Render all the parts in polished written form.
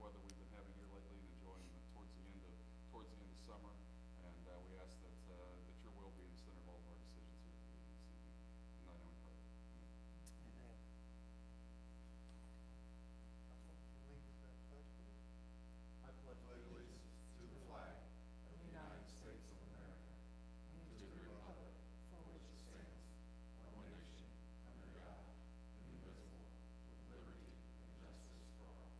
weather we've been having here lately and enjoying towards the end of summer. And we ask that your will be in the center of all of our decisions here this evening. And I know in prayer. Amen. Councilman, would you lead us in that pledge, please? I pledge allegiance to the flag of the United States of America and to the republic for which it stands, one nation, under God, indivisible, with liberty and justice for all.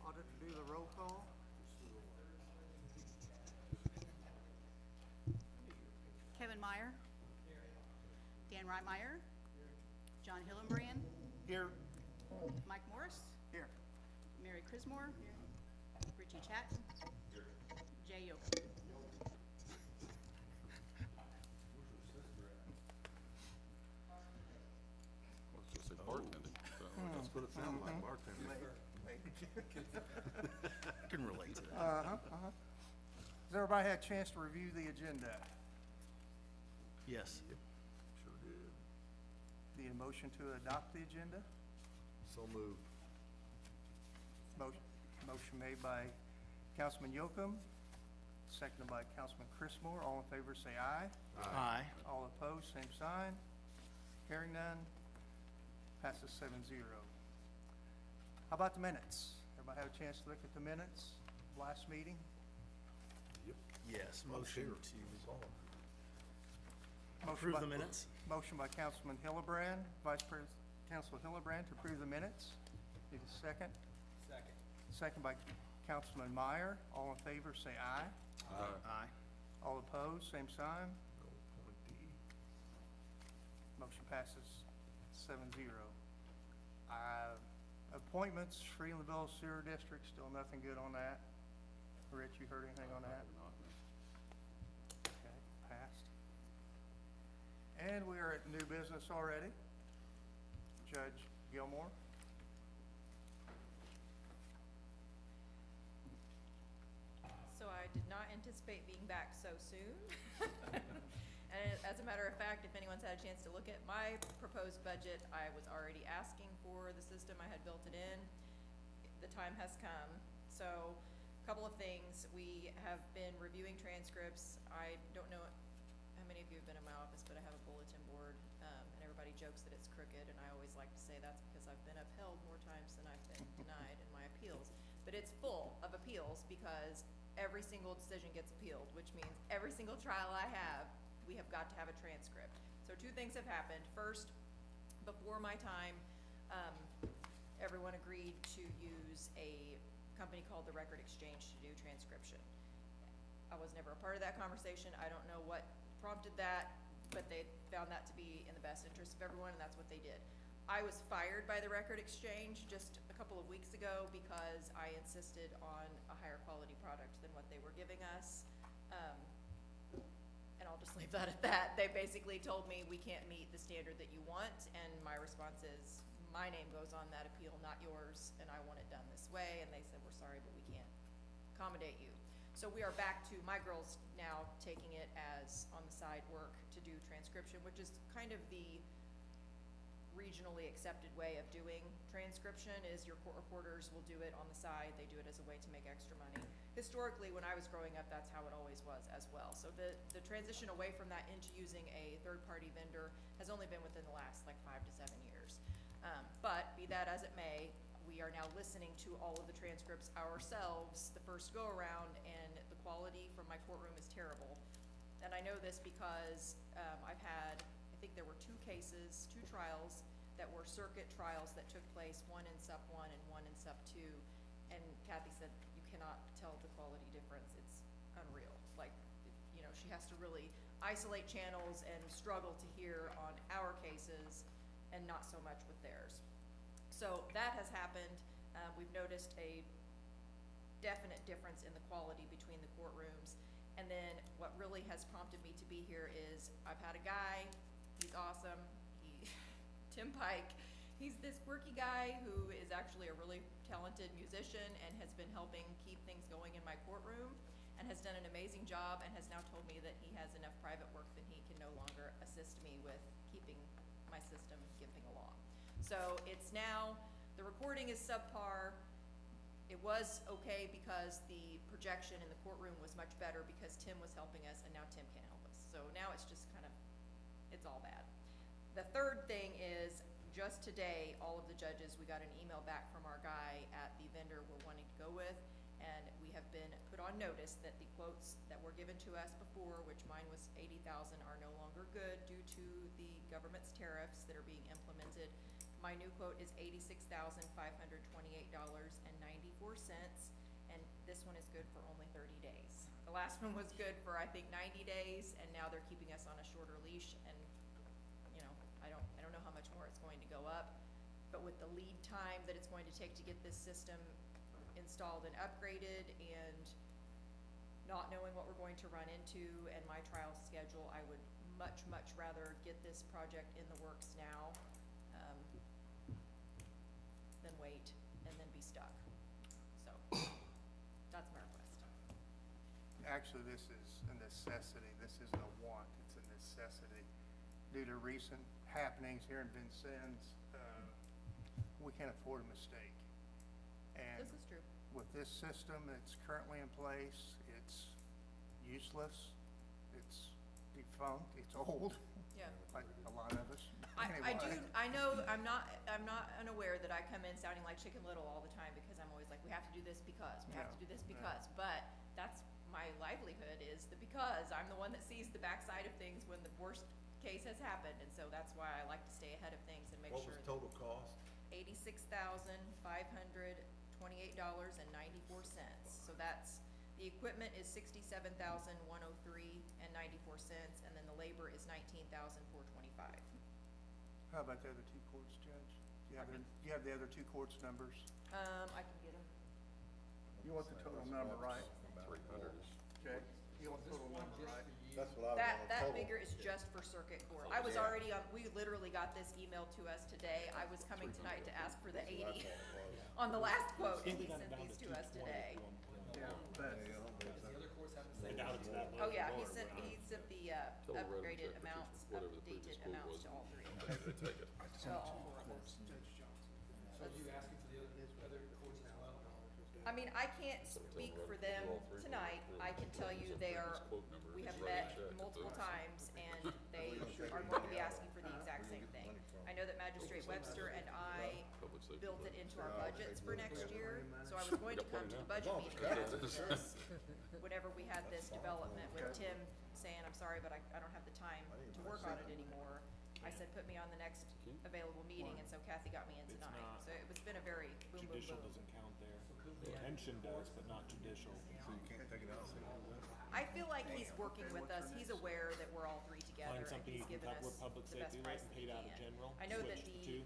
Auditor, do the roll call. Kevin Meyer. Dan Reitmeyer. John Hillenbrand. Here. Mike Morris. Here. Mary Crismore. Richie Chatton. Jay Yoakum. Let's just say bartending. So That's what it sounds like, bartending. Can relate to that. Has everybody had a chance to review the agenda? Yes. Sure did. Need a motion to adopt the agenda? So moved. Motion made by Councilman Yoakum, seconded by Councilman Crismore. All in favor say aye. Aye. All opposed, same sign. Hearing none, passes 7-0. How about the minutes? Everybody have a chance to look at the minutes of last meeting? Yep. Yes, Oh, motion here. to Saw it. approve the minutes. Motion by Councilman Hillenbrand, Vice President Councilman Hillenbrand to approve the minutes. Need a second? Second. Second by Councilman Meyer. All in favor, say aye. Aye. All opposed, same sign. No appointee. Motion passes 7-0. Appointments, Freelandville Sewer District, still nothing good on that. Rich, you heard anything on that? Okay, passed. And we are at new business already. Judge Gilmore. So I did not anticipate being back so soon. And as a matter of fact, if anyone's had a chance to look at my proposed budget, I was already asking for the system. I had built it in. The time has come. So a couple of things. We have been reviewing transcripts. I don't know how many of you have been in my office, but I have a bulletin board, and everybody jokes that it's crooked, and I always like to say that's because I've been upheld more times than I've been denied in my appeals. But it's full of appeals because every single decision gets appealed, which means every single trial I have, we have got to have a transcript. So two things have happened. First, before my time, everyone agreed to use a company called the Record Exchange to do transcription. I was never a part of that conversation. I don't know what prompted that, but they found that to be in the best interest of everyone, and that's what they did. I was fired by the Record Exchange just a couple of weeks ago because I insisted on a higher quality product than what they were giving us. And I'll just leave that at that. They basically told me we can't meet the standard that you want, and my response is, my name goes on that appeal, not yours, and I want it done this way. And they said, we're sorry, but we can't accommodate you. So we are back to my girls now taking it as on the side work to do transcription, which is kind of the regionally accepted way of doing transcription. Is your court reporters will do it on the side. They do it as a way to make extra money. Historically, when I was growing up, that's how it always was as well. So the transition away from that into using a third-party vendor has only been within the last like 5 to 7 years. But be that as it may, we are now listening to all of the transcripts ourselves the first go around, and the quality from my courtroom is terrible. And I know this because I've had, I think there were 2 cases, 2 trials that were circuit trials that took place, one in Sup 1 and one in Sup 2. And Kathy said, you cannot tell the quality difference. It's unreal. Like, you know, she has to really isolate channels and struggle to hear on our cases and not so much with theirs. So that has happened. We've noticed a definite difference in the quality between the courtrooms. And then what really has prompted me to be here is I've had a guy, he's awesome, Tim Pike. He's this quirky guy who is actually a really talented musician and has been helping keep things going in my courtroom and has done an amazing job, and has now told me that he has enough private work that he can no longer assist me with keeping my system gimping along. So it's now, the recording is subpar. It was okay because the projection in the courtroom was much better because Tim was helping us, and now Tim can't help us. So now it's just kind of, it's all bad. The third thing is, just today, all of the judges, we got an email back from our guy at the vendor we're wanting to go with, and we have been put on notice that the quotes that were given to us before, which mine was 80,000, are no longer good due to the government's tariffs that are being implemented. My new quote is $86,528.94, and this one is good for only 30 days. The last one was good for, I think, 90 days, and now they're keeping us on a shorter leash, and, you know, I don't know how much more it's going to go up, but with the lead time that it's going to take to get this system installed and upgraded, and not knowing what we're going to run into, and my trial schedule, I would much, much rather get this project in the works now, than wait and then be stuck. So, that's my request. Actually, this is a necessity. This isn't a want, it's a necessity. Due to recent happenings here in Vincennes, we can't afford a mistake. And This is true. with this system that's currently in place, it's useless, it's defunct, it's old, Yeah. like a lot of us. I Anyway. I know, I'm not unaware that I come in sounding like Chicken Little all the time, because I'm always like, we have to do this because, we have to do this Yeah. because, but that's my livelihood, is the because. I'm the one that sees the backside of things when the worst case has happened, and so that's why I like to stay ahead of things and make What sure. was total cost? $86,528.94. So that's, the equipment is $67,103.94, and then the labor is $19,425. How about the other two courts, Judge? Do you have the other two courts' numbers? I can get them. You want the total number, right? 300 is. Okay, you want the total number, right? That's what I was on That total. figure is just for circuit court. I was already on, we literally got this emailed to us today. I was coming tonight to ask for the 80 on the last quote, and he sent these to us today. Yeah, but I doubt it's that Oh, low. yeah, he sent the Total revenue upgraded check, which is amounts, whatever the previous updated quote amounts was. to all three of They them, take it. to all four of us. So you asking for the other courts as well? I mean, I can't speak for them tonight. I can tell you they are, we have met multiple times, and they are going to be asking for the exact same thing. I know that Magistrate Webster and I built it into our budgets for next year, so I was going to come to the budget meeting and ask for this. Whenever we had this development with Tim saying, I'm sorry, but I don't have the time to work on it anymore, I said, put me on the next available meeting, and so Kathy got me in It's tonight. not- So it's been a very boom, boom, Judicial boom. doesn't count there. Detention does, but not judicial. So you can't take it out, so you can do that? I feel like he's working with us, he's aware that we're all three together, Find and something he's you can given us cut where public the best safety price rate and that paid he out of can. general. I know that switch the two.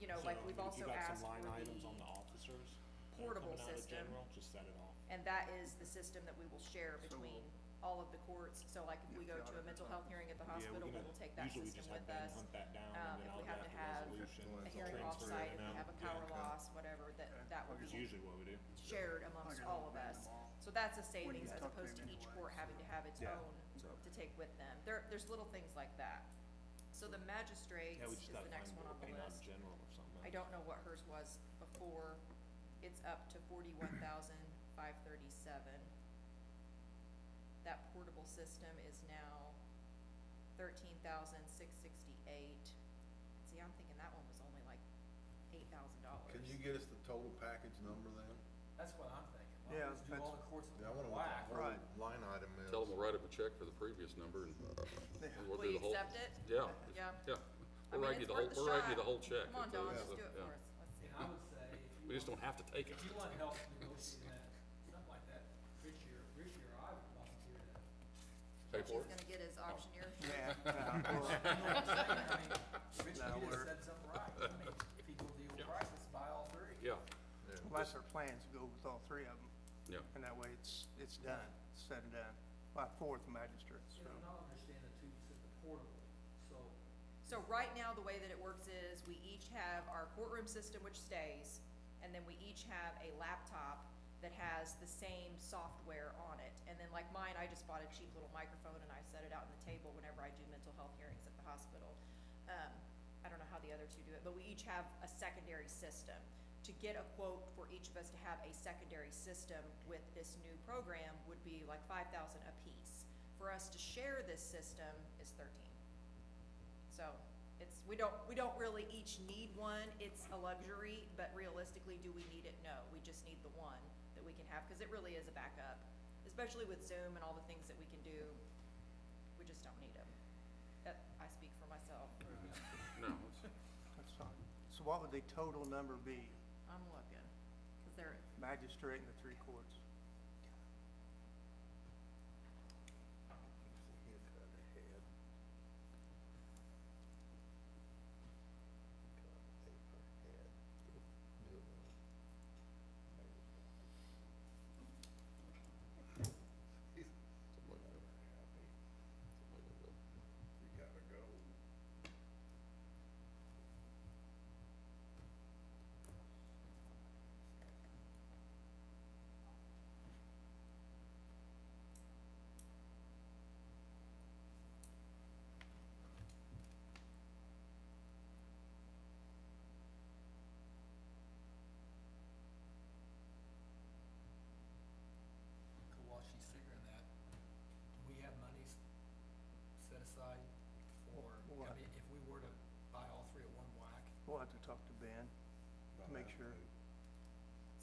you know, like we've So, also if you got asked some line for items on the, the officers that are portable coming out of system. general, just set it off. and that is the system that we will share between all of the courts. So like if we go to a mental health hearing at the hospital, we will take that Usually we system just have with Ben us. hunt that down, If and then we I'll have to draft a have resolution. a hearing transfer offsite, it if we out. have a power loss, whatever, that will Is be usually what we do. shared amongst all of us. So that's a savings as talk to opposed to him each anyway, court having to have its Yeah. own to take with them. There's little things like that. So the magistrates Yeah, we is just the gotta next find one on what the we're paying out of list. general or something. I don't know what hers was before. It's up to 41,537. That portable system is now 13,668. See, I'm thinking that one was only like $8,000. Can you get us the total package number then? That's what I'm thinking. Why Yeah, don't we just do all the courts Yeah, I in wanna one know whack? what the Right. whole line item is. Tell them to write up a check for the previous number and we'll Will do you the whole. accept it? Yeah, Yeah. yeah. I We'll mean, write you it's the whole, worth a we'll write you shot. the whole check. Come on, It's, Dawn, yeah, just do it yeah. for us. Let's see. And I would say, if you We just don't want, have to take it. if you want help negotiating that, something like that, Rich here, I would volunteer to. Pay She's for it. gonna get his auctioneer. Yeah, Rich No, could we're- have said something right. I mean, if he goes the old Yeah. price, let's buy all three. Yeah, Yeah. well, that's our plans, to go with all three of them, yeah. and that way it's done, it's said and done, by fourth magistrates, You so. know, not understanding too, you said the portable, so So right now, the way that it works is we each have our courtroom system, which stays, and then we each have a laptop that has the same software on it. And then like mine, I just bought a cheap little microphone and I set it out on the table whenever I do mental health hearings at the hospital. I don't know how the other two do it, but we each have a secondary system. To get a quote for each of us to have a secondary system with this new program would be like 5,000 apiece. For us to share this system is 13. So it's, we don't really each need one, it's a luxury, but realistically, do we need it? No, we just need the one that we can have, cause it really is a backup. Especially with Zoom and all the things that we can do, we just don't need them. I speak for myself. No, That's fine. So what would the total number be? I'm looking, cause they're, Magistrate and the 3 courts. Hit her in the head. Cut her head. Do it. something like that. Something like that. You gotta go. While she's figuring that, do we have monies set aside for, What? I mean, if we were to buy all 3 at one whack? We'll have to talk to Ben to make sure.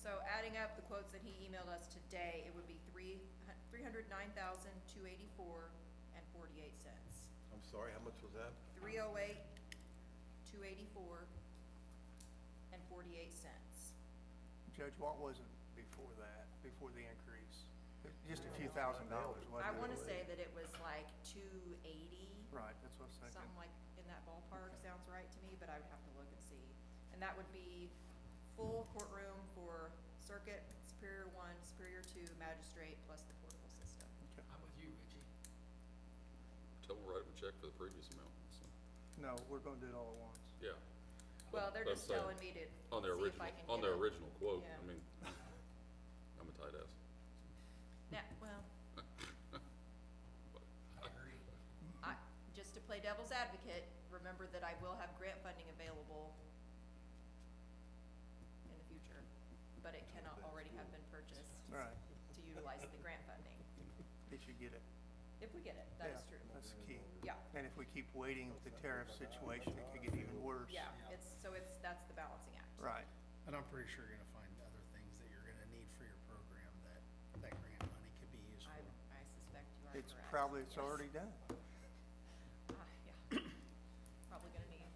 so adding up the quotes that he emailed us today, it would be $309,284 and 48 cents. I'm sorry, how much was that? 308,284 and 48 cents. Judge, what was it before that, before the increase? Just a few $1,000s, wasn't it? I wanna say that it was like 280. Right, that's what I was thinking. Something like in that ballpark sounds right to me, but I would have to look and see. And that would be full courtroom for circuit, Superior 1, Superior 2, magistrate, plus the portable system. I'm with you, Richie. Tell them to write them a check for the previous amount, so, No, we're gonna do it all at once. yeah. Well, they're But I'm just saying, telling me to On their see if original, I can on get their it. original quote, Yeah. I mean, I'm a tight ass. Nah, well, I agree. just to play devil's advocate, remember that I will have grant funding available in the future, but it cannot already have been purchased Right, to utilize the grant funding. if you get it. If we get it, that Yeah, is true. that's the key. Yeah. And if we keep waiting with the tariff situation, it could get even worse. Yeah, that's the balancing act. Right. And I'm pretty sure you're gonna find other things that you're gonna need for your program that grant money could be used I for. suspect you are correct. It's probably, it's Yes. already done. Yeah. Probably gonna need.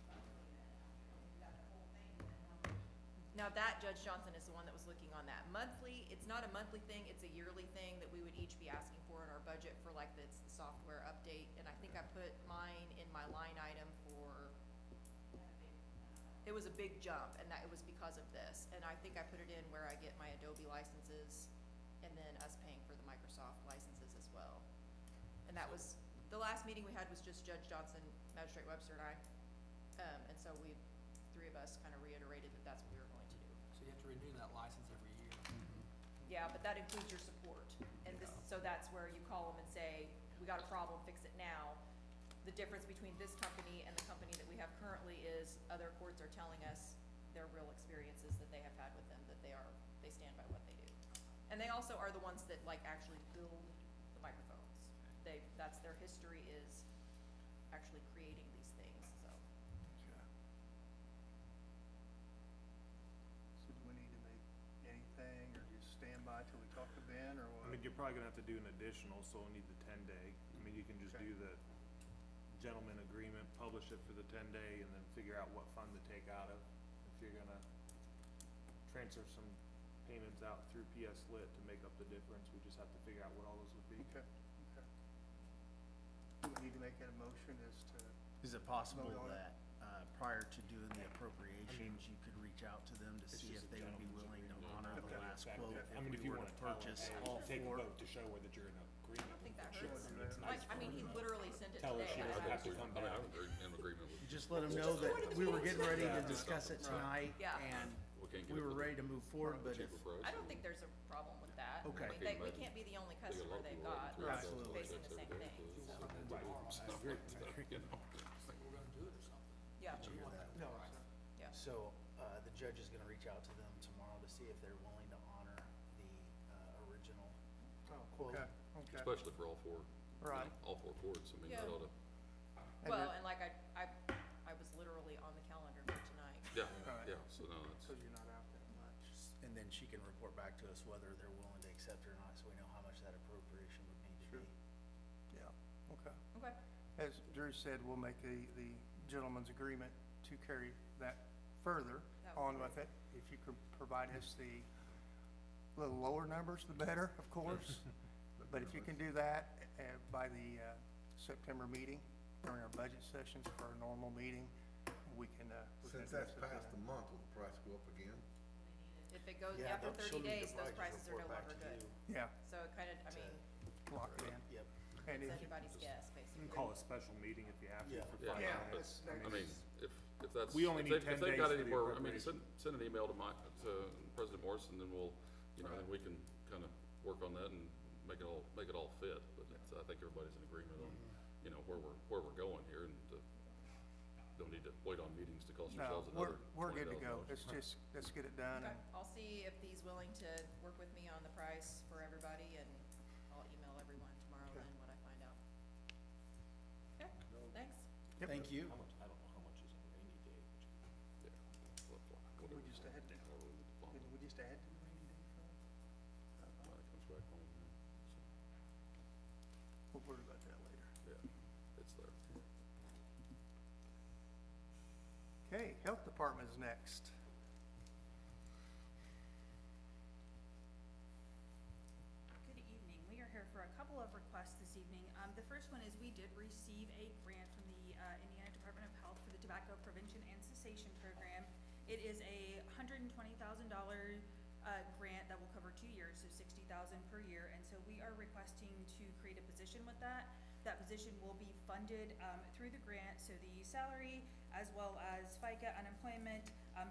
Now that Judge Johnson is the one that was looking on that monthly, it's not a monthly thing, it's a yearly thing that we would each be asking for in our budget for like it's the software update. And I think I put mine in my line item for, it was a big jump and that it was because of this. And I think I put it in where I get my Adobe licenses and then us paying for the Microsoft licenses as well. And that was, the last meeting we had was just Judge Johnson, Magistrate Webster and I. And so we, 3 of us kind of reiterated that that's what we were going to do. So you have to renew that license every year. Yeah, but that includes your support. And this, so that's where you call them and say, we got a problem, fix it now. The difference between this company and the company that we have currently is other courts are telling us their real experiences that they have had with them, that they stand by what they do. And they also are the ones that like actually build the microphones. That's their history is actually creating these things, so. Okay. So do we need to make anything or just stand by till we talk to Ben or what? I mean, you're probably gonna have to do an additional, so we'll need the 10-day. I mean, you can just Okay. do the gentleman agreement, publish it for the 10-day, and then figure out what fund to take out of. If you're gonna transfer some payments out through PS Lit to make up the difference, we just have to figure out what all those would be. Okay, okay. Do we need to make that a motion as to, Is it possible Vote on it. that, prior to doing the appropriations, you could reach out to them to It's see if just a they would be gentleman's willing to agreement. honor the Okay. last Fact, quote I mean, if if we you were wanna to tell them, purchase hey, all take a 4? vote to show whether you're in agreement. I don't think that Sure, hurts. I mean, it's Like, nice I mean, for he them to literally sent it tell us today. you I don't don't- have to come I mean, back. I'm in agreement with. You just let them Just know go to that the we were meeting. getting ready to Yeah. discuss it tonight, Yeah. and We can't get we it were for the- ready to move forward, but if, cheaper price. I don't think there's a problem with that. Okay. I mean, we can't be the only They get a customer lot of they've people got writing Absolutely. facing the same thing, so. Right, I agree. You know, We're gonna do it or something. Yeah. Did you hear that? No, Yeah. So, the judge is gonna reach out to them tomorrow to see if they're willing to honor the, original oh, quote. okay, okay. Especially for all four, you know, Right. all four courts, I mean, that Yeah. ought to, And Well, then- and like I was literally on the calendar for tonight. yeah, Right. yeah, so no, it's, Cause you're not out that much. And then she can report back to us whether they're willing to accept it or not, so we know how much that appropriation would need to Sure. be. Yeah, okay. Okay. As Drew said, we'll make the gentleman's agreement to carry that further That would on be with it. If you could provide us the little lower numbers, the better, of course. But if you can do that, by the, September meeting, during our budget sessions for our normal meeting, we can, Since address that's it past then. the month, will the price go up again? If it goes, Yeah, after but 30 she'll need to days, those probably just prices are no report back longer to good. you Yeah, So it kind of, I to- mean, lock it in. Yep. And it's if, anybody's guess, You basically. can call a special meeting if you have to Yeah. for yeah, 5 Yeah, minutes. that's- I mean, if that's. We only if need they- 10 If they've days got for the anywhere, I mean, appropriation. send an email to President Morrison, then we'll, you know, then Right. we can kind of work on that and make it all fit. But it's, I think everybody's in agreement on, you know, where we're going here, and don't need to wait on meetings to cost no, ourselves another we're good to go. $20,000. Let's get it done Okay, and, I'll see if he's willing to work with me on the price for everybody, and I'll email everyone tomorrow Okay. then what I find out. Okay, thanks. Yep. Thank you. How much, I don't know how much is in rainy day, Yeah, we just add that. However we bump it. Did we just add to the rainy day fund? When it comes back home, yeah. We'll worry about that later. So, yeah, it's there. Okay, Health Department is next. Good evening. We are here for a couple of requests this evening. The first one is we did receive a grant from the Indiana Department of Health for the Tobacco Prevention and Cessation Program. It is a $120,000 grant that will cover 2 years, so $60,000 per year. And so we are requesting to create a position with that. That position will be funded through the grant, so the salary as well as FICA, unemployment,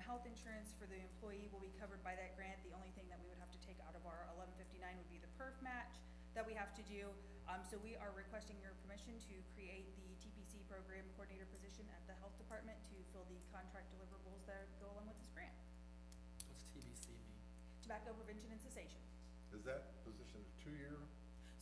health insurance for the employee will be covered by that grant. The only thing that we would have to take out of our 1159 would be the perf match that we have to do. So we are requesting your permission to create the TPC program coordinator position at the health department to fill the contract deliverables that go along with this grant. What's TBC mean? Tobacco prevention and cessation. Is that position a 2-year?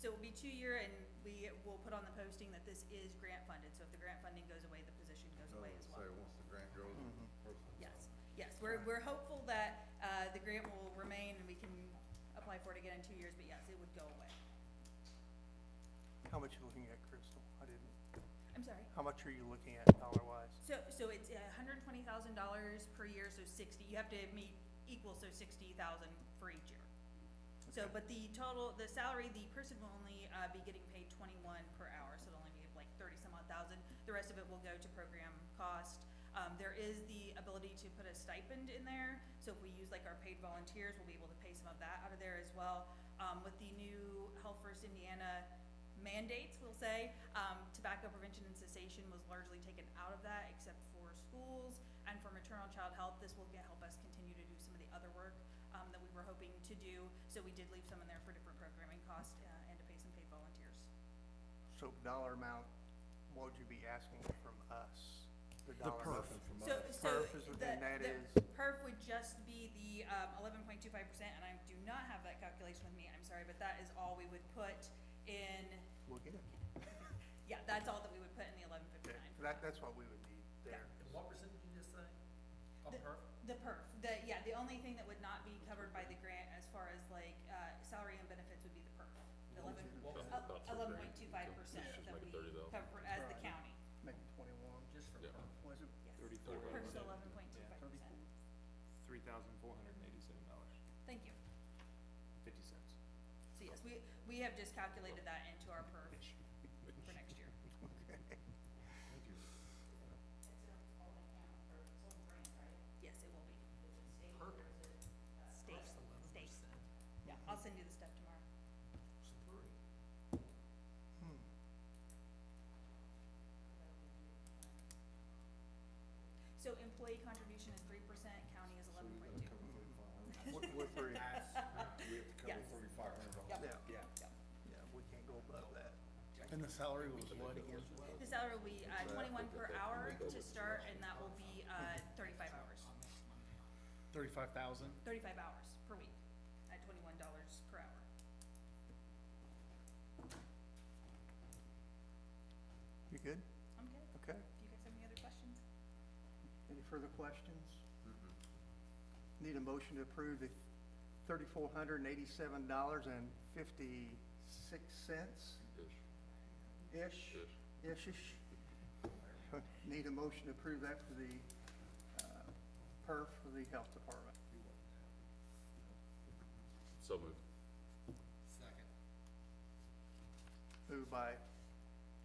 So it will be 2 year, and we will put on the posting that this is grant funded. So if the grant funding goes away, the position goes away as well. Say, once the grant goes, the person. Yes, yes, we're hopeful that, the grant will remain and we can apply for it again in 2 years, but yes, it would go away. How much are you looking at, Crystal? I didn't, I'm sorry? how much are you looking at dollar-wise? So it's $120,000 per year, so 60, you have to meet equal, so 60,000 for each year. So, Okay. but the total, the salary, the person will only, be getting paid 21 per hour, so it'll only be like 30 some odd thousand. The rest of it will go to program cost. There is the ability to put a stipend in there, so if we use like our paid volunteers, we'll be able to pay some of that out of there as well. With the new Health First Indiana mandates, we'll say, tobacco prevention and cessation was largely taken out of that, except for schools and for maternal child health. This will help us continue to do some of the other work that we were hoping to do. So we did leave some in there for different programming costs and to pay some paid volunteers. So dollar amount, what would you be asking from us? The dollar perf. amount. So Perf is, the, and that the is, perf would just be the 11.25%, and I do not have that calculation with me, I'm sorry, but that is all we would put in, we'll get it. yeah, that's all that we would put in the 1159. Okay, that's what we would need there. And what percent did you just say? A The- perf? The perf, the only thing that would not be covered by the grant as far as like, salary and benefits would be the perf. The What was it? About 11.25% $3,000. that Make we it 30,000. cover as the Right. county. Maybe 21, Just for Yeah. perf? was it? Yes. 34. Perf's 11.25%. $3,487, Thank you. 50 cents. So yes, we have just calculated that into our perf for next year. Okay. Yes, it will be. Per, State, perf's 11%. yeah, I'll send you the stuff tomorrow. Hmm. So employee contribution is 3%, county is So you're 11.2. gonna cover 3,500? We're three. We have to cover Yes. $3,500. Yep. Yeah, Yep. yeah, we can't go above that. And the salary was what again? The salary will be, 21 per hour to start, and that will be, 35 hours. 35,000? 35 hours per week at $21 per hour. You good? I'm good. Okay. Do you guys have any other questions? Any further questions? Need a motion to approve the $3,487.56. Ish. Ish. Need a motion to approve that for the, perf for the health department. So moved. Second. Moved by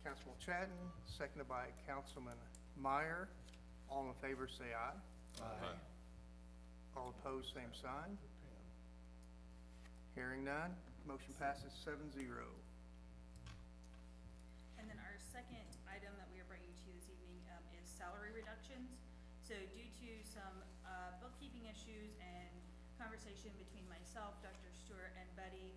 Councilman Chadden, seconded by Councilman Meyer. All in favor, say aye. Aye. All opposed, same sign. Hearing none, motion passes 7-0. And then our second item that we are bringing to you this evening is salary reductions. So due to some bookkeeping issues and conversation between myself, Dr. Stewart, and Betty,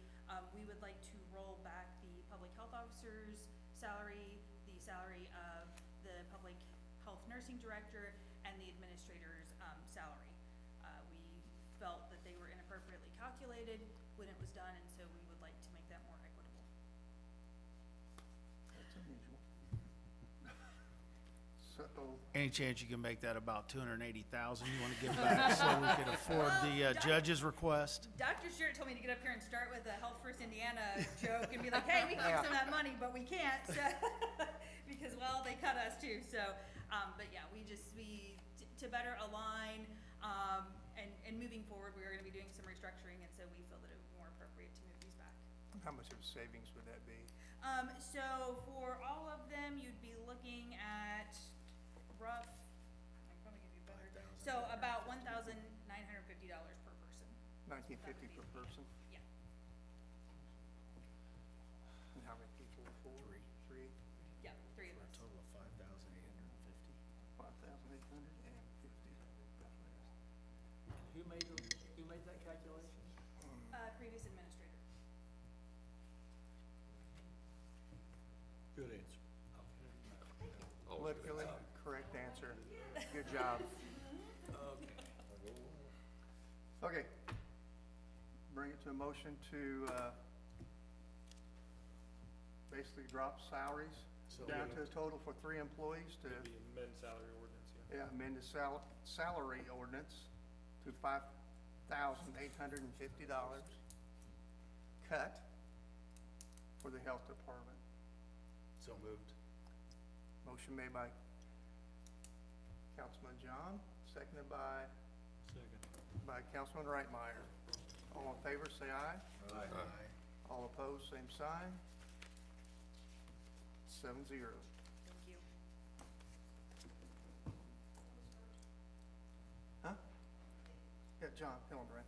we would like to roll back the public health officer's salary, the salary of the public health nursing director, and the administrator's salary. We felt that they were inappropriately calculated when it was done, and so we would like to make that more equitable. That's unusual. So, Any chance you can make that about 280,000 you wanna give back so we could afford the judge's request? Dr. Stewart told me to get up here and start with a Health First Indiana joke and be like, hey, we can give some of that money, but we can't, so, because, well, they cut us too, so, but yeah, to better align, and moving forward, we are gonna be doing some restructuring, and so we feel that it would be more appropriate to move these back. how much of a savings would that be? So for all of them, you'd be looking at rough, I can probably give you better, so about $1,950 per person. $19.50 per person? Yeah. And how many people? Four? Three? Yeah, three of For a us. total of 5,850. 5,850. Who made that calculation? Previous administrator. Good answer. Politically correct answer. Good job. Okay. Bring it to a motion to, basically drop salaries So down to a moved. total for 3 employees to, Maybe amend salary ordinance, yeah. yeah, amend the salary ordinance to $5,850 cut for the health department. So moved. Motion made by Councilman John, seconded by Councilman Reitmeyer. All in favor, say aye. Aye. All opposed, same sign. 7-0. Thank you. Huh? Yeah, John Hillenbrand.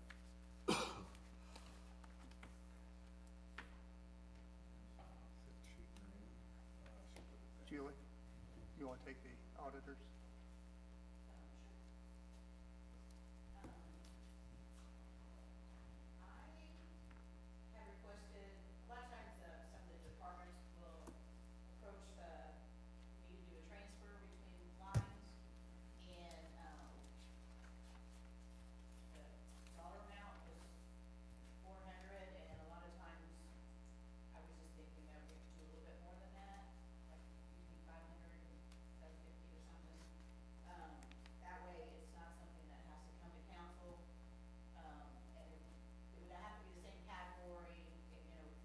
Julie, you wanna take the auditors? I had requested, a lot of times, some of the departments will approach me to do a transfer between lines, and, the dollar amount was 400, and a lot of times, I was just thinking that we could do a little bit more than that, like usually 500, 750 or something. That way, it's not something that has to come to council, and it would have to be the same category, and,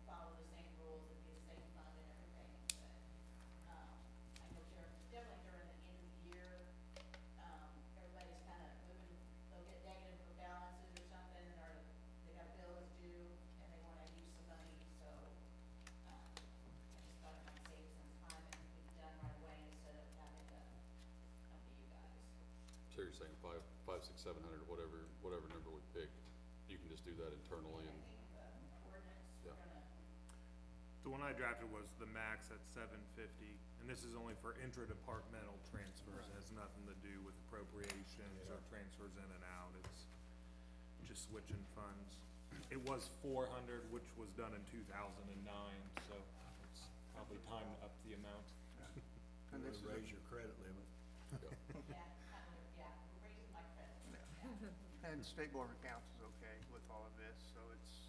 follow the same rules, it'd be the same fund and everything, but, I know definitely during the end of the year, everybody's kind of moving, they'll get negative balances or something, or they got a bill that's due, and they wanna use some money, so, I just thought it might save some time and be done right away instead of having to come to you guys. So you're saying 5, 6, 700, whatever number we pick, you can just do that internally and, yeah. The one I drafted was the max at 750, and this is only for intra-departmental transfers. It has nothing to do with appropriations or transfers in and out. It's just switching funds. It was 400, which was done in 2009, so it's probably time up the amount. And this is a- Raise your credit limit. Yeah, yeah, we're raising my credit. And State Board of Accounts is okay with all of this, so it's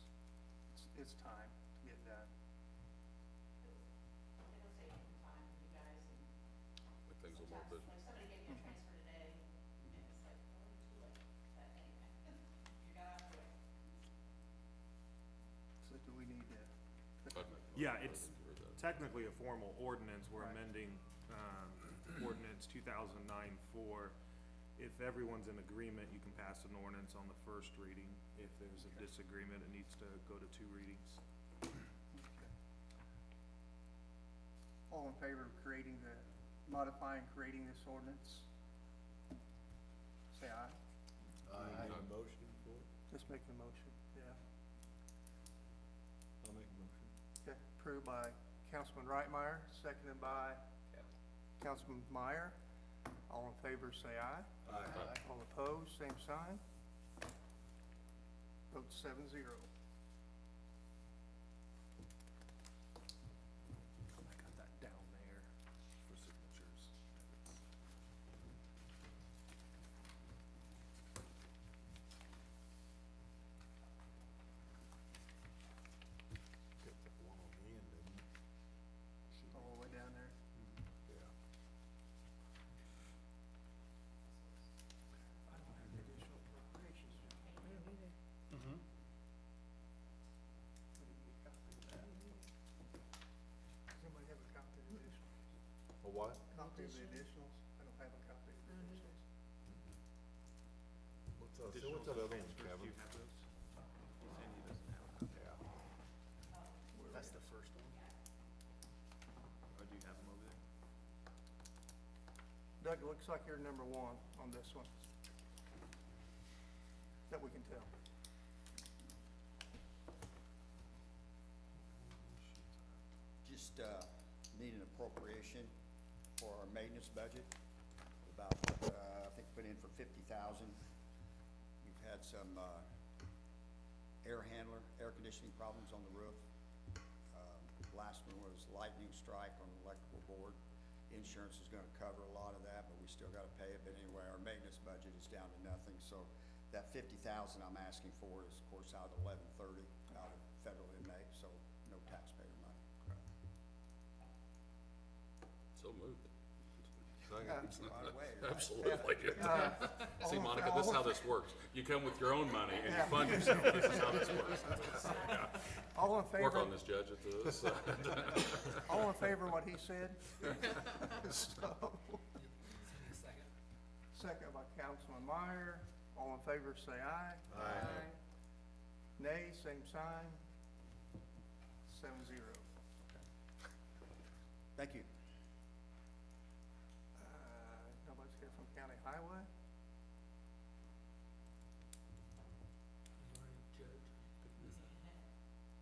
time to get done. It'll save some time for you guys and But things will more sometimes, busy. like, somebody gave me a transfer today, and it's like, oh, too late, but anyway, you gotta have to wait. So do we need to? I'd make a Yeah, motion it's to approve that. technically a formal ordinance, we're Right. amending, ordinance 2009-4. If everyone's in agreement, you can pass an ordinance on the first reading. If there's a disagreement, it needs to go to 2 readings. All in favor of modifying, creating this ordinance? Say aye. I need a motion for it. Just make the motion, yeah. I'll make a motion. Okay, approved by Councilman Reitmeyer, seconded by Councilman Meyer. All in favor, say aye. Aye. All opposed, same sign. Vote 7-0. I got that down there for signatures. Got that one on the end, didn't you? All the way down there. Yeah. I don't have the additional appropriations. Mm-hmm. Let me get a copy of that. Does anybody have a copy of the additionals? A what? Copy of the additionals? I don't have a copy of the additionals. What's that other one, Transfers, Kevin? do you have those? Sandy doesn't have them. Yeah. That's the first one. Or do you have them over there? Doug, it looks like you're number one on this one. That we can tell. Just need an appropriation for our maintenance budget, about, I think put in for 50,000. We've had some air conditioning problems on the roof. Last one was lightning strike on the electrical board. Insurance is gonna cover a lot of that, but we still gotta pay it. But anyway, our maintenance budget is down to nothing, so that 50,000 I'm asking for is, of course, out of 1130, out of federal inmate, so no taxpayer money. So moved. Right away, right? Absolutely. See, all- Monica, this is how this works. You come with your own money and you fund yourself. This is how this works. All in favor? Work on this, Judge, at this. All in favor of what he said? So, Second. second by Councilman Meyer. All in favor, say aye. Aye. Nay, same sign. 7-0. Thank you. Nobody's here from County Highway?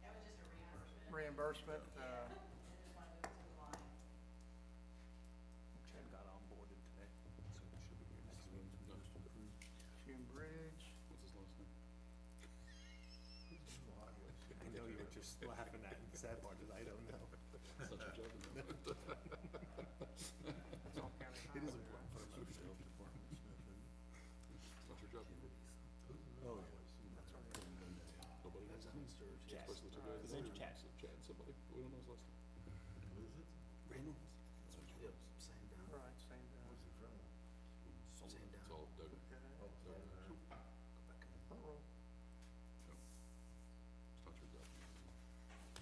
That was just a reimbursement. Reimbursement, I just wanna move it to the line. Chad got onboarded today, so he should be here next week. Hume Bridge. What's his last name? I know you were just laughing at, and the sad part is I don't know. That's not your job, is it? That's all County It is Highway, important for the sheriff department. It's not your job. Oh, right? That's all right. Nobody knows. Chad. Especially two guys. His name's Chad. So Chad, somebody, we don't know his last name. Who is it? Reynolds. Yep, same down. Right, same down. Where's he from? Same It's down. all Doug. Okay. Oh, Doug. Front row. It's not your job.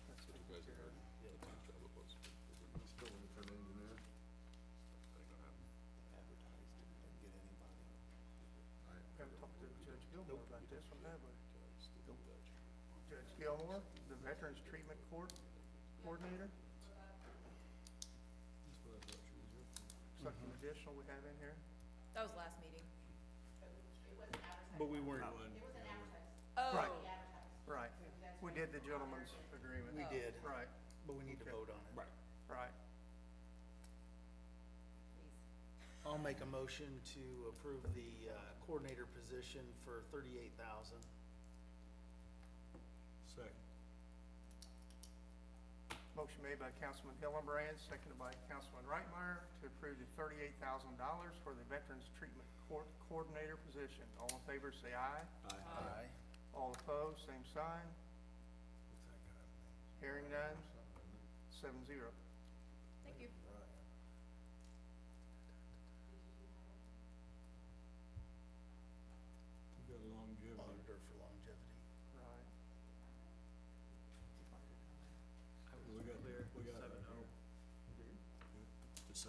That's The it. two guys that heard the town's job it was. He's still looking for an engineer? That ain't gonna happen. Advertised, didn't get anybody. Haven't talked to Judge Gilmore about this one, have we? Still Dutch. Judge Gilmore, the Veterans Treatment Coordinator. That's what I thought she was here for. Something additional we have in here? That was last meeting. It wasn't advertised. But we weren't, It wasn't advertised. Oh. Right. We advertised. Right. That's We when did the we gentleman's honored it. agreement. we did, Right, but we need to Okay. vote on it. Right. right. Please. I'll make a motion to approve the coordinator position for 38,000. Second. Motion made by Councilman Hillenbrand, seconded by Councilman Reitmeyer to approve the $38,000 for the Veterans Treatment Coordinator position. All in favor, say aye. Aye. All opposed, same sign. What's that guy's name? Hearing none, Something, isn't 7-0. Thank you. it? Right. You got longevity. Auditor for longevity. Right. We got there, we got it 7-0. here.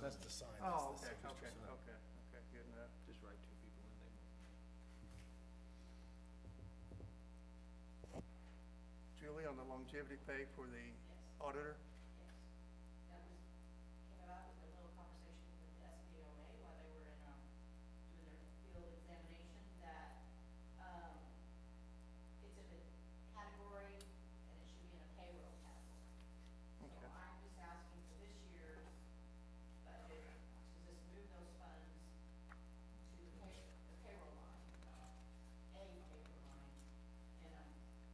That's the sign. Oh, That's okay, the okay, sign. okay, good enough. Just write two people in there. Julie, on the longevity pay for the Yes. auditor? Yes, that was, came about with a little conversation with the SBOA while they were in, doing their field examination, that, it's in a category, and it should be in a payroll category. So Okay. I'm just asking for this year's budget, to just move those funds to the payroll line, a payroll line, and,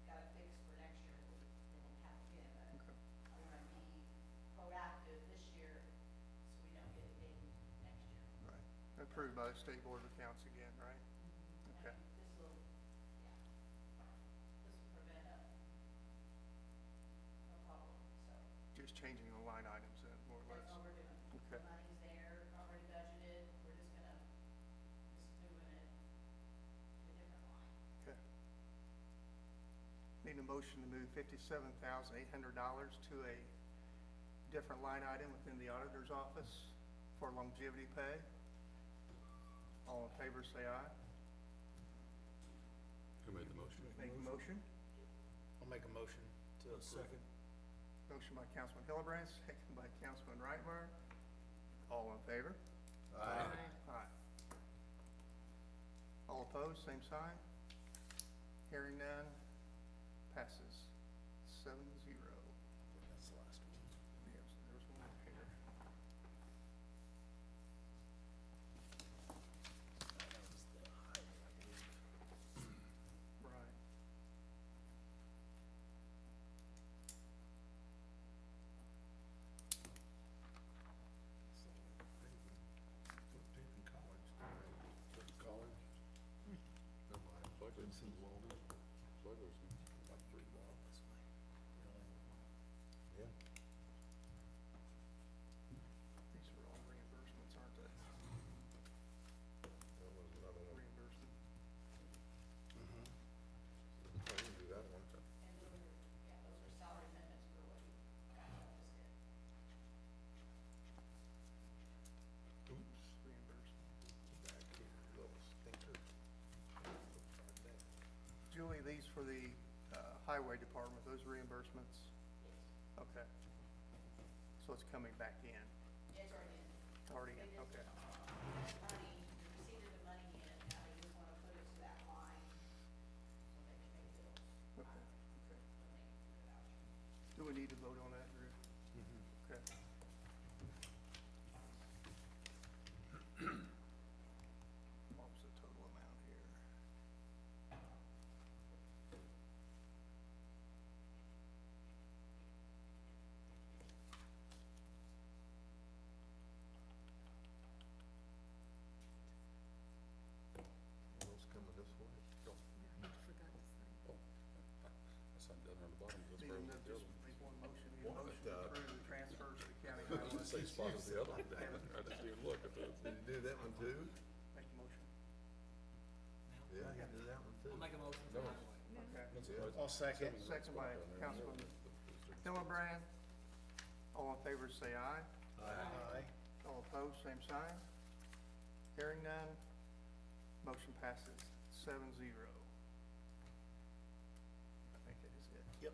got it fixed for next year, so they won't have it again, but Okay. I wanna be proactive this year, so we don't get it dinged next year. Right. Approved by the State Board of Accounts again, right? Okay. And this will, yeah, this will prevent a problem, so Just changing the line items then, more or that's less. all we're doing. Okay. The money's there, already budgeted, we're just gonna, just moving it to a different line. Okay. Need a motion to move $57,800 to a different line item within the auditor's office for longevity pay. All in favor, say aye. Who made the motion? Make a motion. I'll make a motion to approve. Second. Motion by Councilman Hillenbrand, second by Councilman Reitmeyer. All in favor? Aye. Aye. All opposed, same sign. Hearing none, passes 7-0. That's the last one. Yes, there's one up here. That was the highway, I believe. Right. Paving college. College? Never mind. Vincent Walden. About 3 blocks. Yeah. These are all reimbursements, aren't they? That was another one. Reimbursement. Mhm. I didn't do that one. And those are, yeah, those are salary amendments for what you just did. Oops. Reimbursement. Back here, little stinker. Right there. Julie, these for the highway department, those reimbursements? Yes, Okay. So it's coming back in? it's already in. Already in, They just- okay. Money, the receipt of the money in, now they just wanna put it to that line, so they can pay bills. Okay, okay. When they do the voucher. Do we need to vote on that, Drew? Okay. What was the total amount here? Those coming this way? Go. Oh, I signed down there on the bottom. That's Need where to it was the just other one. make one motion, need a What, motion to approve the transfers to the county I was highway. the same spot as the other one. Dang it. I didn't even look at this. Did you do that one too? Make a motion. Now, Yeah, you did that one too. I'll make a motion No. for highway. Okay. That's Yeah. right. I'll second. Second by Down there. Councilman Yeah. Hillenbrand. All in favor, say aye. Aye. All opposed, same sign. Hearing none, motion passes 7-0. I think that is it. Yep.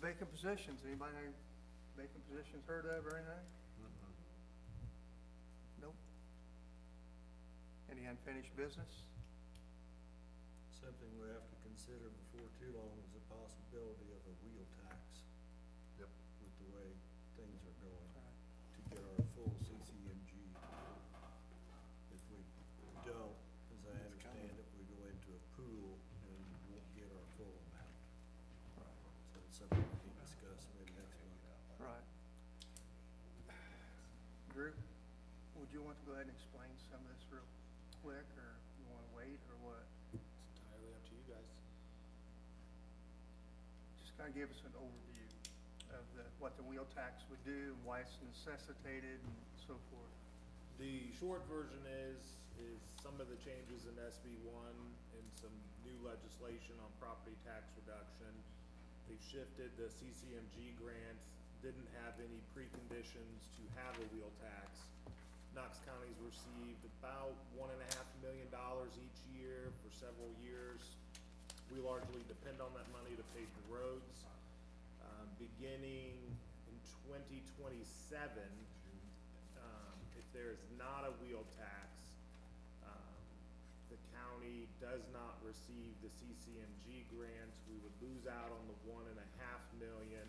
Vacant positions, anybody have vacant positions heard of or anything? Mm-mm. Nope. Any unfinished business? Something we have to consider before too long is the possibility of a wheel tax Yep. with the way things are going, Right. to get our full CCMG. If we don't, as I you want to go ahead and explain some of this real quick, or you wanna wait, or what? It's entirely up to you guys. Just kinda give us an overview of what the wheel tax would do, and why it's necessitated, and so forth. The short version is some of the changes in SB one and some new legislation on property tax reduction. They've shifted the CCMG grant, didn't have any preconditions to have a wheel tax. Knox County's received about $1.5 million each year for several years. We largely depend on that money to pave the roads. Beginning in 2027, if there is not a wheel tax, the county does not receive the CCMG grant. We would lose out on the $1.5 million,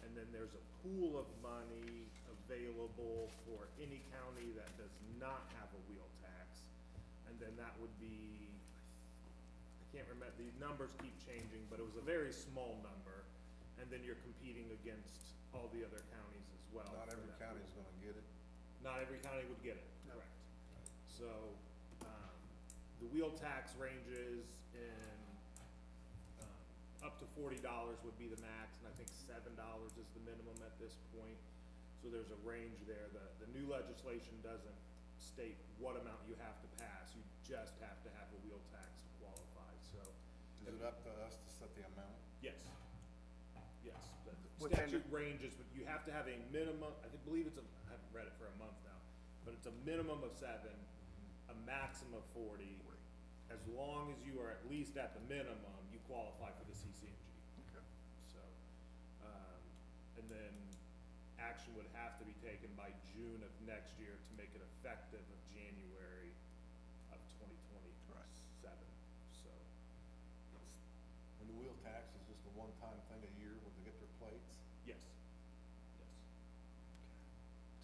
and then there's a pool of money available for any county that does not have a wheel tax. And then that would be, I can't remember, the numbers keep changing, but it was a very small number. And then you're competing against all the other counties as well. Not for every that county's pool. gonna get it. Not every county would get it, No. correct. So, the wheel tax ranges in, up to $40 would be the max, and I think $7 is the minimum at this point. So there's a range there. The new legislation doesn't state what amount you have to pass. You just have to have a wheel tax to qualify, so. Is it up to us to set the amount? Yes. Yes, the Within statute ranges, but you have to have a minimum, I believe it's I haven't read it for a month now, but it's a minimum of 7, a maximum of 40. As long as you are at least at the minimum, you qualify for the CCMG. Okay. So, and then action would have to be taken by June of next year to make it effective of January of 2027. So, it's, And the wheel tax is just a one-time thing a year when they get their plates? yes, yes.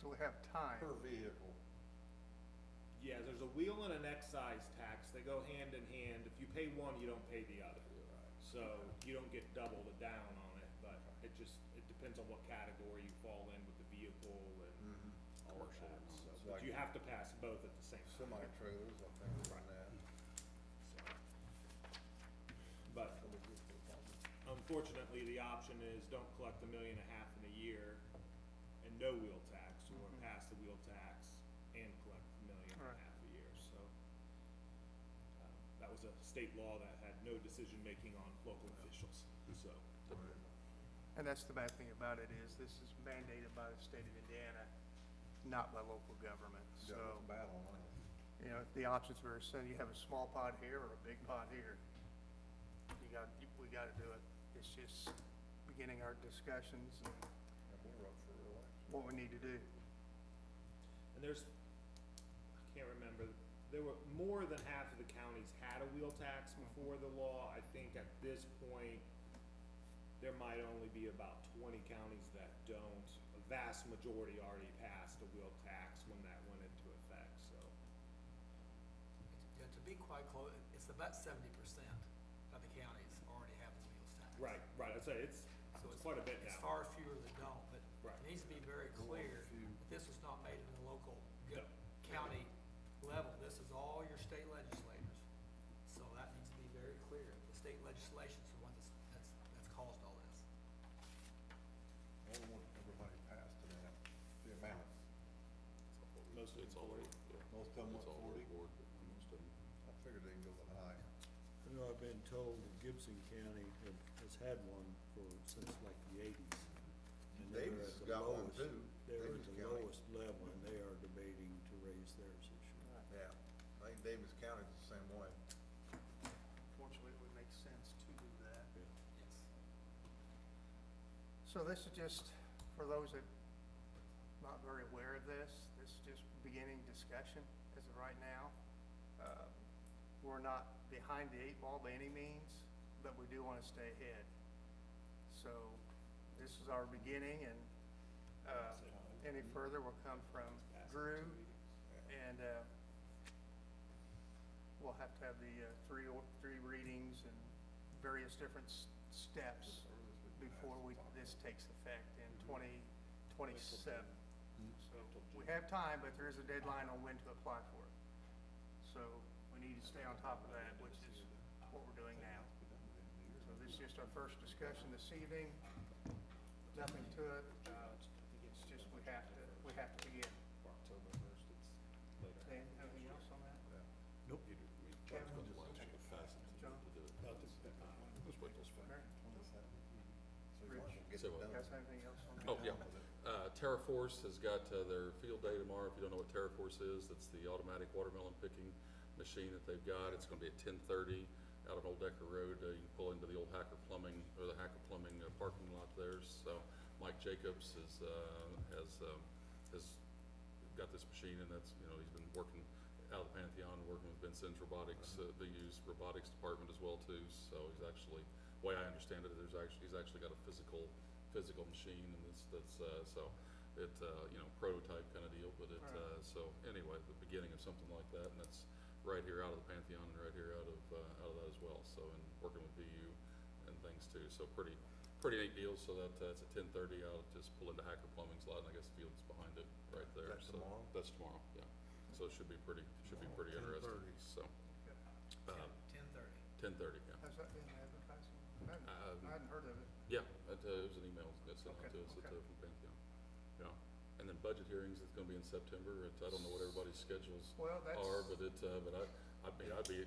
So we have time. Per vehicle. Yeah, there's a wheel and an excise tax. They go hand in hand. If you pay one, you don't pay the other. So you don't get double the down on it, but it depends on what category you fall in with the vehicle and all of that. So, It's but like you have to pass both at the same time. Semi-trailers, I think, are on that. So, but unfortunately, the option is don't collect $1.5 million in a year and no wheel tax, or pass the wheel tax and collect $1.5 million Right. a year. So that was a state law that had no decision-making on local officials, so. And that's the bad thing about it, is this is mandated by the state of Indiana, not by local government, so. Yeah, it's bad on us. You know, the options are, so you have a small pot here or a big pot here. We gotta do it. It's just beginning our discussions and And we're up for election. what we need to do. And there's, I can't remember, there were more than half of the counties had a wheel tax before the law. I think at this point, there might only be about 20 counties that don't. A vast majority already passed a wheel tax when that went into effect, so. Yeah, to be quite close, it's about 70% of the counties already have the wheels tax. Right, I'd say it's So quite a bit It's now. far fewer that don't, but Right. it needs to be very clear, that this was not made at the local No. county level, this is all your state legislators. So that needs to be very clear, the state legislation's the one that's caused all this. I don't want everybody passed to that, the amount. Most of it's already. Most of them It's want all 40. over the board, but most of them. I figured they can go a little higher. You know, I've been told that Gibson County has had one since like the 80s. And they're Davis at the got one lowest- too. They're at Davis the County. lowest level, and they are debating to raise theirs this year. Yeah, I think Davis County's the same way. Fortunately, it would make sense to do that. Yes. So this is just, for those that not very aware of this is just beginning discussion as of right now. We're not behind the 8 ball by any means, but we do want to stay ahead. So this is our beginning, and any further will come from Drew, and we'll have to have the three readings and various different steps before this takes effect in 2027. So we have time, but there is a deadline on when to apply for it. So we need to stay on top of that, which is what we're doing now. So this is just our first discussion this evening. Nothing to it. It's just we have to begin. October 1st, it's later. Dan, anything else on that? Nope. Kevin? John? Let's wait till spring. Mary? Rich? Say what? Guys have anything else on that? Oh, yeah. TerraForce has got their field day tomorrow. If you don't know what TerraForce is, that's the automatic watermelon picking machine that they've got. It's gonna be at 10:30 out on Old Decker Road. You can pull into the old Hacker Plumbing, or the Hacker Plumbing parking lot there. So Mike Jacobs has got this machine, and that's, you know, he's been working out of the Pantheon, working with Vincent's Robotics. They use robotics department as well too. So he's actually, the way I understand it, he's actually got a physical machine, and that's so it, you know, prototype kind of deal, but it, Right. so anyway, the beginning of something like that, and that's right here out of the Pantheon and right here out of that as well, so, and working with VU and things too, so pretty neat deal. So that's at 10:30 out, just pull into Hacker Plumbing's lot, and I guess the field's behind it right there. That's So tomorrow? That's tomorrow, yeah. So it should be pretty interesting, 10:30. so. 10:30. 10:30, yeah. Has that been advertising? I hadn't heard of it. Yeah, it was an email that sent out Okay, to us okay. from Pantheon. Yeah, and then budget hearings, it's gonna be in September. I don't know what everybody's schedules Well, that's. are, but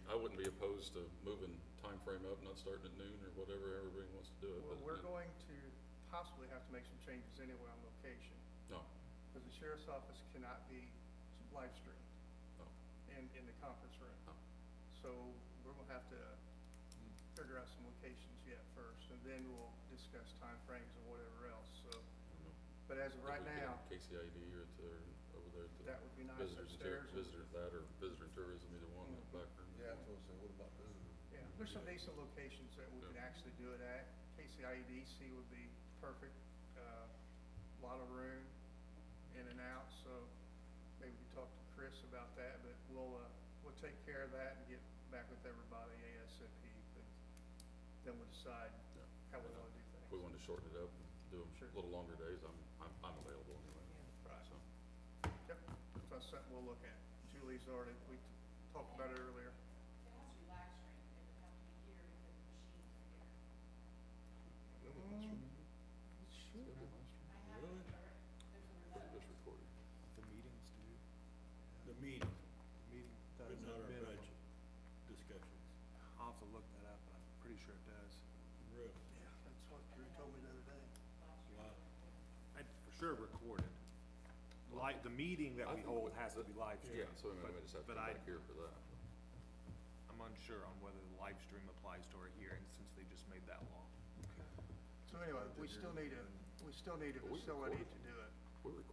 I wouldn't be opposed to moving time frame up, not starting at noon or whatever everybody wants to do it. Well, but we're going to possibly have to make some changes anyway on location, No, because the sheriff's office cannot be live streamed no, in the conference room. no. So we're gonna have to figure out some locations yet first, and then we'll discuss timeframes and whatever else, so. I don't know. But as of right If we get now, KCID or over there at the that would be nice visitors and upstairs. visitor that or visitor and tourism, either one, in the back room. Yeah, that's what I said, what about visitors? Yeah, there's some decent locations that we could actually do it at. KCIEDC would be perfect, lot of room in and out, so maybe we could talk to Chris about that, but we'll take care of that and get back with everybody ASAP, but then we'll decide Yeah. how we wanna do things. If we wanted to shorten it up and do them Sure. a little longer days, I'm available anyway. Right. So, Yep, so that's something we'll look at. Julie's already, we talked about it earlier. It has to be live streamed, it would have to be here because the machines are here. Sure. I have, Really? there's a remote. just recorded. The meetings do, The meeting, meeting but does not our minimum. budget discussions. I'll have to look that up, but I'm pretty sure it does. Really? Yeah, that's what Drew told me the other day. Wow. I for sure recorded. The meeting that I we think hold we- has to be live Yeah, streamed. so we might just have to but come I- back here for that. I'm unsure on whether the live stream applies to our hearing since they just made that law. So anyway, we still need a But we facility recorded. to do it.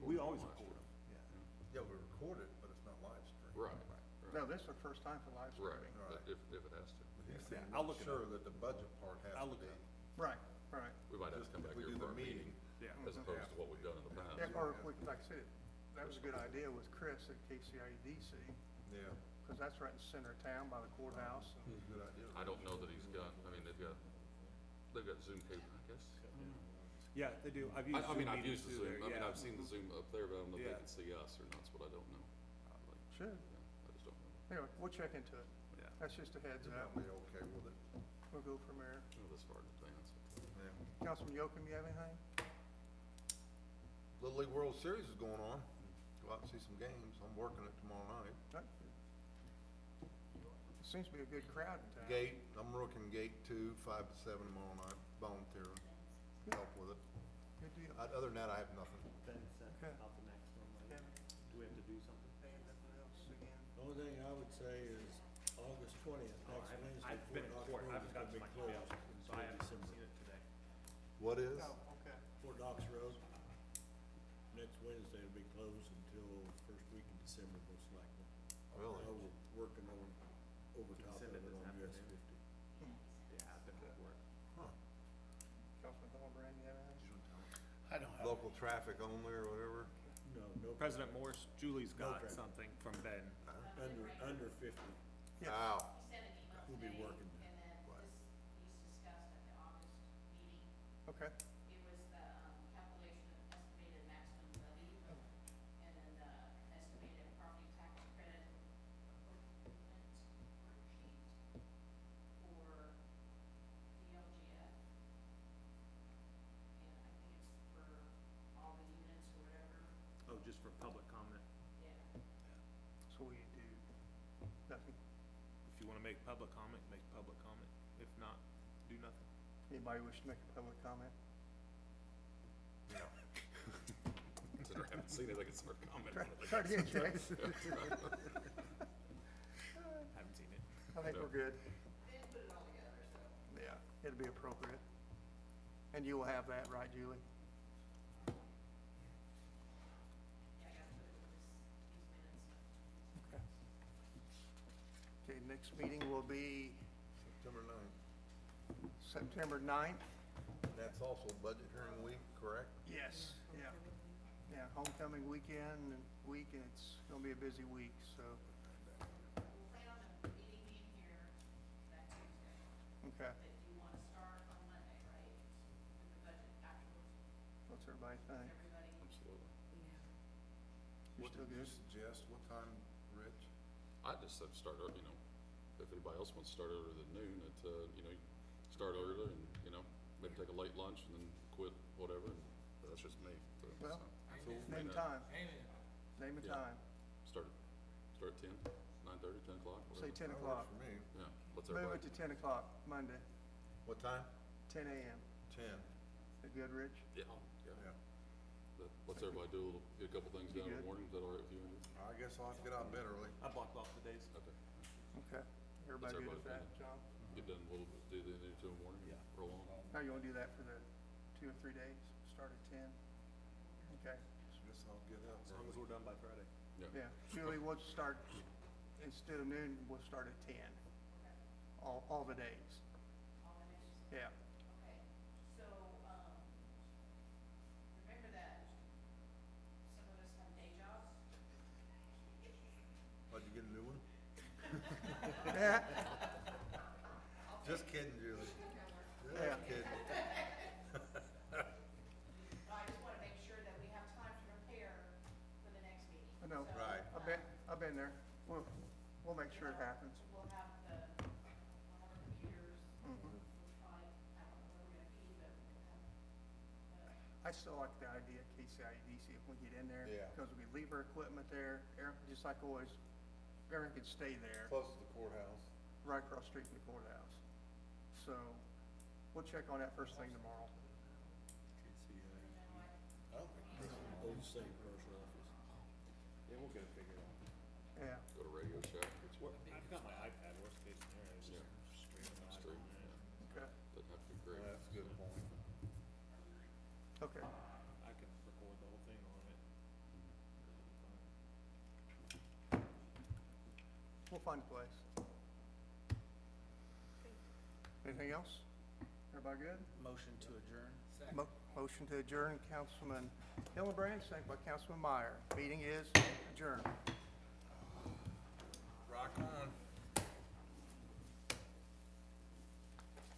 We always last record year. them. Yeah, we record it, but it's not live stream. Right, No, this is our first time for live right, streaming. but if it has to. He's Yeah, saying I'll not look it sure up. that the budget part has I'll to look be. it up. Right, right. We might have to Just come if back we here do for the our meeting, Yeah. as opposed to what we've done in the past. Yeah, or like I said, that was a good idea with Chris at KCIEDC, Yeah, because that's right in the center of town by the courthouse. and- it's a good idea. I don't know that he's got, I mean, they've got Zoom cable, I guess. Yeah, they do. I've used I mean, Zoom I've used meetings the through Zoom, there, I mean, yeah. I've seen the Zoom up there, but I don't know if they Yeah. can see us or not, that's what I don't know. Like, Should. yeah, I just don't know. Anyway, we'll check into it. Yeah. That's just a heads You up. might be okay with it. We'll go from there. Not this far in advance. Yeah. Councilman Yocum, you have anything? Little League World Series is going on. Go out and see some games. I'm working it tomorrow night. No? Seems to be a good crowd in town. Gate, I'm working gate 2, 5 to 7 tomorrow night, volunteering, help with it. Good deal. Other than that, I have nothing. Okay. About the next one, like, Kevin, do we have to do something? hey, nothing else again? The only thing I would say is August 20th, Oh, next Wednesday. I've been in Fort court, I Knox haven't Road is got to gonna be my email, closed so I until haven't December. seen it today. What is? Oh, okay. Fort Knox Road, next Wednesday will be closed until first week in December, most likely. Really? I was working on top of send it it this on US afternoon? 50. Yeah, I've been at work. Huh. Councilman Hillenbrand, you have anything? I don't have. Local traffic only or whatever? No President Morse, Julie's No got traffic. something from Ben. Under 50. Yes. Ow. He sent an email We'll be today, working. and then Right. these discussed at the August meeting. Okay. It was the calculation of estimated maximum levy, and public comment. Yeah. So we do nothing. If you wanna make public comment, make public comment. If not, do nothing. Anybody wish to make a public comment? Consider I haven't seen it, I can start commenting on it. Try to get Jay. Haven't seen it. I think we're good. Didn't put it all together, so. Yeah, it'll be appropriate. And you will have that, right, Julie? Yeah, I gotta put it with these minutes. Okay. Okay, next meeting will be September 9th. September 9th. That's also budget hearing week, correct? Yes, yeah. Yeah, homecoming weekend and it's gonna be a busy week, so, We'll plan on the meeting being here that Tuesday. okay. But you wanna start on Monday, right? With the budget afterwards, What's everybody think? everybody. Absolutely. You What still did you good? suggest? What time, Rich? I just said start early, you know, if anybody else wants to start earlier than noon, you know, start early and, you know, maybe take a late lunch and then quit, whatever, and that's just me. Well, So, name you a know, time. Name a Yeah. time. Start at 10, 9:30, 10 o'clock, Say whatever. 10 That o'clock. works for me. Yeah, let's Move everybody, it to 10 o'clock, Monday, What time? 10 a.m. 10. That good, Rich? yeah, Yeah. let's everybody do a little, get a couple things You done in good? the morning, is that all right with you, Andy? I guess I'll have to get out of bed early. I blocked off the days. Okay, Okay. Everybody good with that, everybody John? get done a little bit, do the 2 in the morning, and roll on. Now you wanna do that for the 2 or 3 days? Start at 10? Okay. Guess I'll get out As long as early. we're done by Friday. Yeah, Julie, we'll start, instead of noon, we'll start at 10. All the days. All the days. Yeah. Okay, so, remember that some of us have day jobs? Why'd you get a new one? Yeah. Just kidding, Julie. Yeah. Just kidding. I just wanna make sure that we have time to prepare for the next meeting. I know. So, Right. I've been there. We'll make sure it happens. We'll have our computers, Mhm. we'll try, I don't know where we're gonna be, but we'll have, I still like the idea of KCIDC if we get in there. Yeah. Because we leave our equipment there, just like always, everyone can stay there, Close to the courthouse. right across the street from the courthouse. So, we'll check on that first thing tomorrow. I don't think Old State Commercial Office. Yeah, we'll get it figured out. Yeah. Go to Radio Shack, it's what, I've got my iPad, worst case scenario, it's Yeah. just streaming the Stream, iPad. yeah. Okay. doesn't have to be great. that's a good point. Okay. I can record the whole thing on it. We'll find a place. Anything else? Everybody good? Motion to adjourn. Motion to adjourn, Councilman Hillenbrand, second by Councilman Meyer. Meeting is adjourned. Rock on.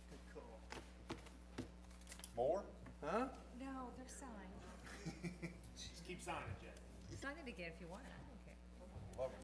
Good call. More? Huh? No, they're signed. Just keep signing, Jeff. Sign it again if you want. I don't care. Love it.